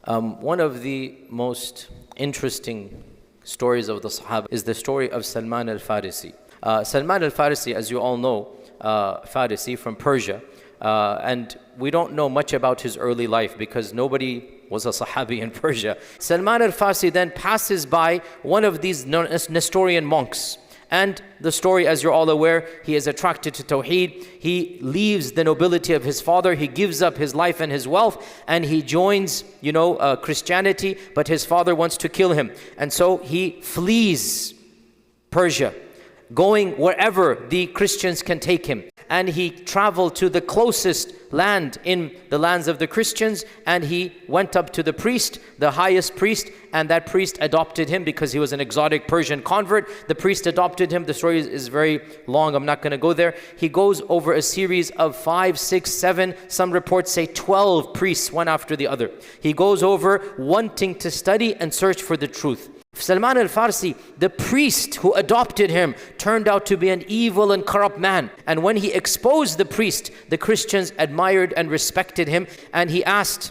One of the most interesting stories of the Sahaba is the story of Salman al-Farsi. Salman al-Farsi, as you all know, Farsi from Persia, and we don't know much about his early life because nobody was a Sahabi in Persia. Salman al-Farsi then passes by one of these Nestorian monks. And the story, as you're all aware, he is attracted to Tawheed. He leaves the nobility of his father. He gives up his life and his wealth, and he joins, Christianity. But his father wants to kill him, and so he flees Persia, going wherever the Christians can take him. And he traveled to the closest land in the lands of the Christians, and he went up to the priest, the highest priest, and that priest adopted him because he was an exotic Persian convert. The priest adopted him. The story is very long. I'm not going to go there. He goes over a series of 5, 6, 7, some reports say 12 priests, one after the other. He goes over wanting to study and search for the truth. Salman al-Farsi, the priest who adopted him, turned out to be an evil and corrupt man. And when he exposed the priest, the Christians admired and respected him. And he asked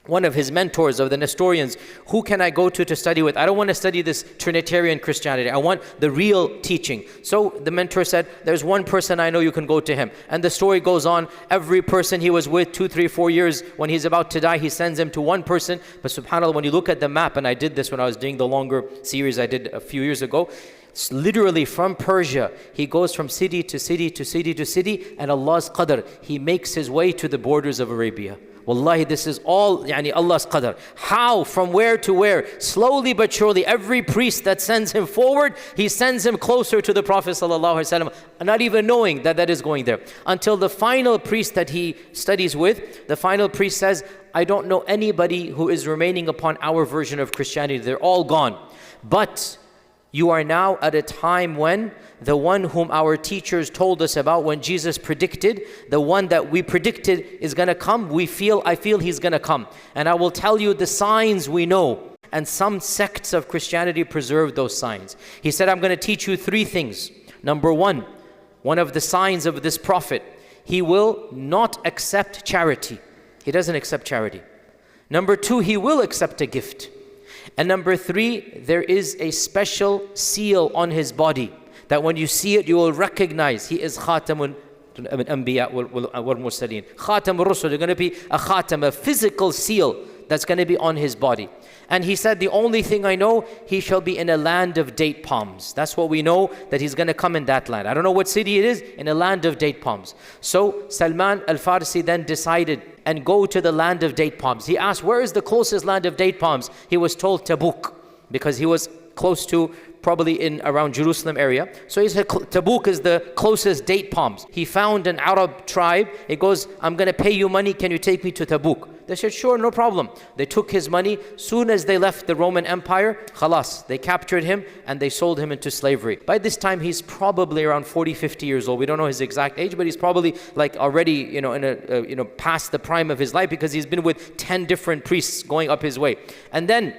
one of his mentors of the Nestorians, who can I go to study with? I don't want to study this Trinitarian Christianity. I want the real teaching. So the mentor said, there's one person I know, you can go to him. And the story goes on. Every person he was with 2, 3, 4 years, when he's about to die, he sends him to one person. But subhanAllah, when you look at the map, and I did this when I was doing the longer series I did a few years ago, it's literally from Persia, he goes from city to city to city to city, and Allah's qadr, he makes his way to the borders of Arabia. Wallahi, this is all Allah's qadr. How? From where to where? Slowly but surely, every priest that sends him forward, he sends him closer to the Prophet ﷺ, not even knowing that is going there. Until the final priest that he studies with, the final priest says, I don't know anybody who is remaining upon our version of Christianity. They're all gone. But you are now at a time when the one whom our teachers told us about, when Jesus predicted, the one that we predicted is going to come, I feel he's going to come. And I will tell you the signs we know. And some sects of Christianity preserve those signs. He said, I'm going to teach you 3 things. Number 1, one of the signs of this prophet, he will not accept charity. He doesn't accept charity. Number 2, he will accept a gift. And number 3, there is a special seal on his body that when you see it, you will recognize he is Khatamun al-Anbiya wal-Mursaleen. Khatam al-Rusul, there's going to be a khatam, a physical seal that's going to be on his body. And he said, the only thing I know, he shall be in a land of date palms. That's what we know, that he's going to come in that land. I don't know what city it is, in a land of date palms. So Salman al-Farsi then decided and go to the land of date palms. He asked, where is the closest land of date palms? He was told Tabuk, because he was close to probably in around Jerusalem area. So he said Tabuk is the closest date palms. He found an Arab tribe. He goes, I'm going to pay you money. Can you take me to Tabuk? They said, sure, no problem. They took his money. Soon as they left the Roman Empire, khalas, they captured him and they sold him into slavery. By this time, he's probably around 40, 50 years old. We don't know his exact age, but he's probably like already, past the prime of his life, because he's been with 10 different priests going up his way. And then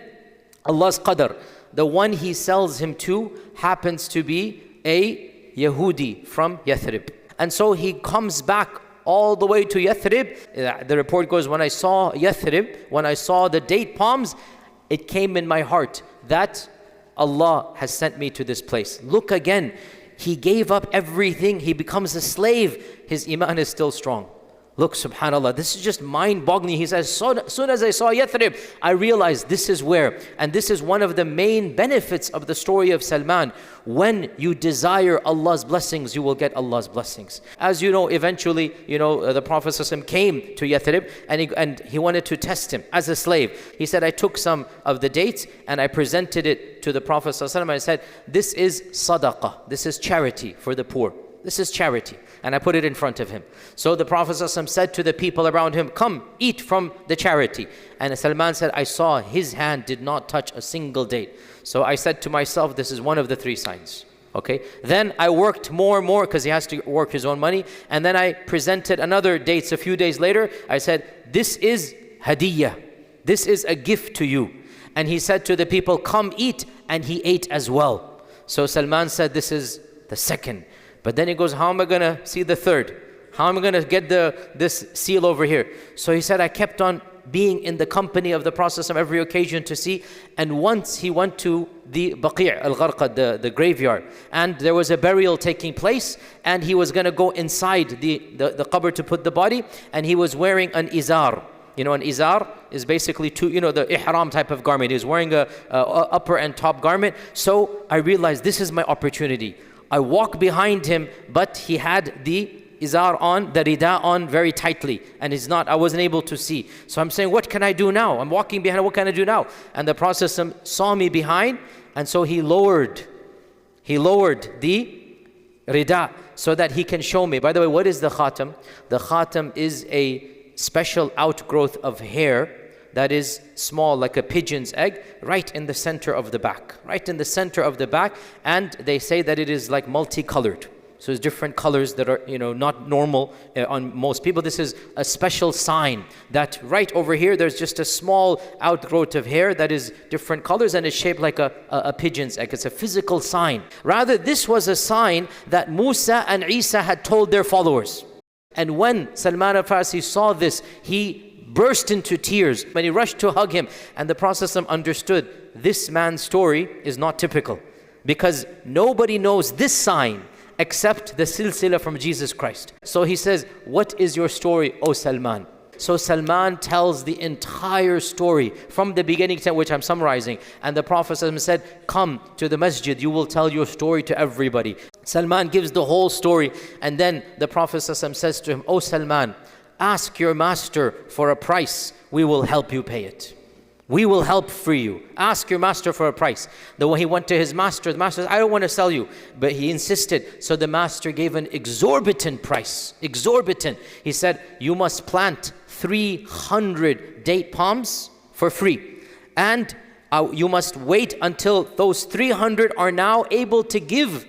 Allah's qadr, the one he sells him to happens to be a Yahudi from Yathrib. And so he comes back all the way to Yathrib. The report goes, when I saw Yathrib, when I saw the date palms, it came in my heart that Allah has sent me to this place. Look again, he gave up everything. He becomes a slave. His iman is still strong. Look, subhanAllah, this is just mind-boggling. He says, so soon as I saw Yathrib, I realized this is where. And this is one of the main benefits of the story of Salman. When you desire Allah's blessings, you will get Allah's blessings. As you know, eventually, the Prophet ﷺ came to Yathrib and he wanted to test him as a slave. He said, I took some of the dates and I presented it to the Prophet ﷺ and I said, this is sadaqah, this is charity for the poor. This is charity. And I put it in front of him. So the Prophet ﷺ said to the people around him, come, eat from the charity. And Salman said, I saw his hand did not touch a single date. So I said to myself, this is one of the 3 signs. Okay. Then I worked more and more, because he has to work his own money. And then I presented another dates a few days later. I said, this is hadiyah. This is a gift to you. And he said to the people, come eat. And he ate as well. So Salman said, this is the second. But then he goes, how am I going to see the third? How am I going to get this seal over here? So he said, I kept on being in the company of the Prophet on every occasion to see. And once he went to the Baqi' al-Gharqad, the graveyard, and there was a burial taking place, and he was going to go inside the qabr to put the body, and he was wearing an izar. You know, an izar is basically the ihram type of garment. He was wearing a upper and top garment. So I realized this is my opportunity. I walk behind him, but he had the izar on, the rida on very tightly, and I wasn't able to see. So I'm saying, what can I do now? I'm walking behind, what can I do now? And the Prophet saw me behind, and so he lowered the rida so that he can show me. By the way, what is the khatam? The khatam is a special outgrowth of hair that is small like a pigeon's egg, right in the center of the back. Right in the center of the back, and they say that it is like multicolored. So it's different colors that are not normal on most people. This is a special sign that right over here there's just a small outgrowth of hair that is different colors and is shaped like a pigeon's egg. It's a physical sign. Rather, this was a sign that Musa and Isa had told their followers. And when Salman al-Farsi saw this, he burst into tears when he rushed to hug him. And the Prophet understood this man's story is not typical, because nobody knows this sign except the silsila from Jesus Christ. So he says, what is your story, O Salman? So Salman tells the entire story from the beginning to which I'm summarizing. And the Prophet said, come to the masjid, you will tell your story to everybody. Salman gives the whole story, and then the Prophet says to him, O Salman, ask your master for a price, we will help you pay it. We will help free you. Ask your master for a price. When he went to his master, the master said, I don't want to sell you. But he insisted. So the master gave an exorbitant price. Exorbitant. He said, you must plant 300 date palms for free. And you must wait until those 300 are now able to give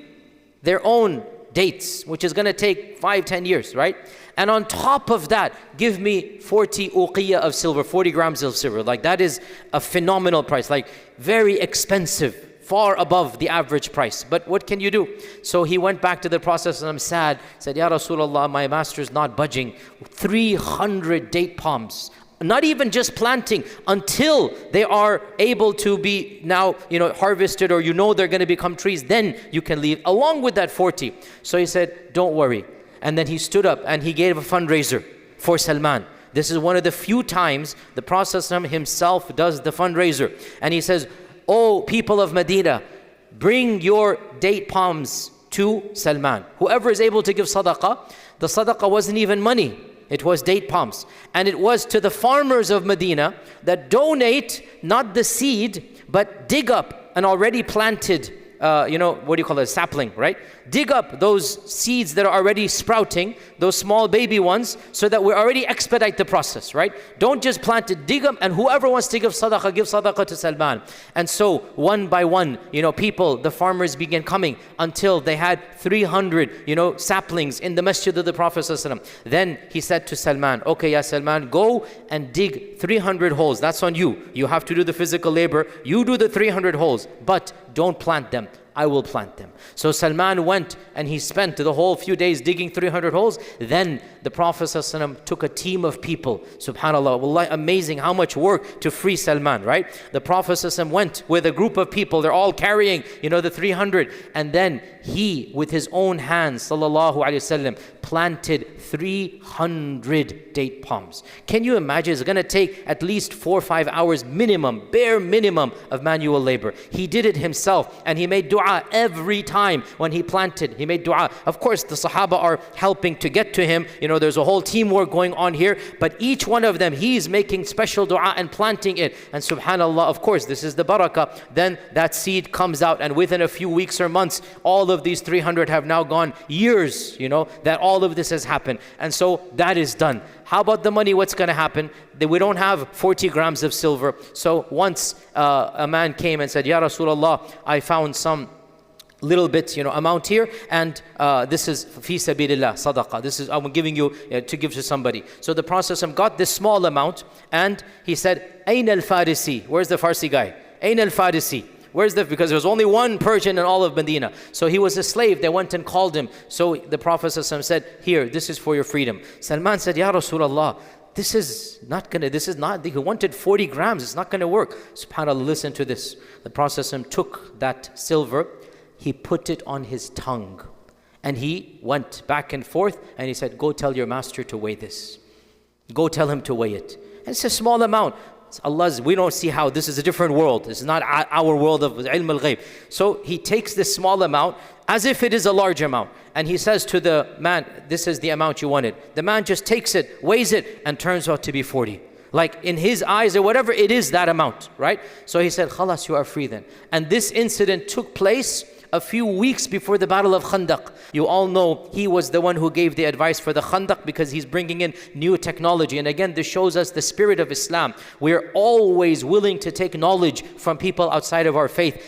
their own dates, which is going to take 5-10 years, right? And on top of that, give me 40 uqiyya of silver, 40 grams of silver. Like, that is a phenomenal price, like very expensive, far above the average price. But what can you do? So he went back to the Prophet, and I'm sad, said, Ya Rasulullah, my master is not budging. 300 date palms. Not even just planting, until they are able to be now, harvested, or they're going to become trees, then you can leave, along with that 40. So he said, don't worry. And then he stood up and he gave a fundraiser for Salman. This is one of the few times the Prophet himself does the fundraiser. And he says, oh people of Medina, bring your date palms to Salman. Whoever is able to give sadaqah, the sadaqah wasn't even money. It was date palms. And it was to the farmers of Medina that donate not the seed, but dig up an already planted, sapling, right? Dig up those seeds that are already sprouting, those small baby ones, so that we already expedite the process, right? Don't just plant it, dig them, and whoever wants to give sadaqah to Salman. And so, one by one, people, the farmers began coming until they had 300, saplings in the masjid of the Prophet ﷺ. Then he said to Salman, okay, ya Salman, go and dig 300 holes. That's on you. You have to do the physical labor. You do the 300 holes, but don't plant them. I will plant them. So Salman went and he spent the whole few days digging 300 holes. Then the Prophet ﷺ took a team of people. Subhanallah, wallahi, amazing how much work to free Salman, right? The Prophet ﷺ went with a group of people. They're all carrying, the 300. And then he, with his own hands, sallallāhu alayhi wasallam, planted 300 date palms. Can you imagine? It's going to take at least 4 or 5 hours minimum, bare minimum of manual labor. He did it himself, and he made dua every time when he planted. He made dua. Of course, the Sahaba are helping to get to him. There's a whole teamwork going on here, but each one of them, he's making special dua and planting it. And subhanallah, of course, this is the barakah. Then that seed comes out, and within a few weeks or months, all of these 300 have now gone years, that all of this has happened. And so that is done. How about the money? What's going to happen? We don't have 40 grams of silver. So once a man came and said, Ya Rasulullah, I found some little bit, amount here, and this is fi sabilillah, sadaqah. This is, I'm giving you to give to somebody. So the Prophet got this small amount, and he said, Ayn al-Farisi? Where's the Farsi guy? Ayn al-Farisi? Because there was only one Persian in all of Medina. So he was a slave. They went and called him. So the Prophet said, here, this is for your freedom. Salman said, Ya Rasulullah, this is not, he wanted 40 grams, it's not gonna work. SubhanAllah, listen to this. The Prophet took that silver, he put it on his tongue, and he went back and forth, and he said, go tell your master to weigh this. Go tell him to weigh it. And it's a small amount. It's Allah's, we don't see how, this is a different world. This is not our world of ilm al-ghayb. So he takes this small amount as if it is a large amount. And he says to the man, this is the amount you wanted. The man just takes it, weighs it, and turns out to be 40. Like in his eyes or whatever, it is that amount, right? So he said, khalas, you are free then. And this incident took place a few weeks before the Battle of Khandaq. You all know he was the one who gave the advice for the Khandaq because he's bringing in new technology. And again, this shows us the spirit of Islam. We're always willing to take knowledge from people outside of our faith.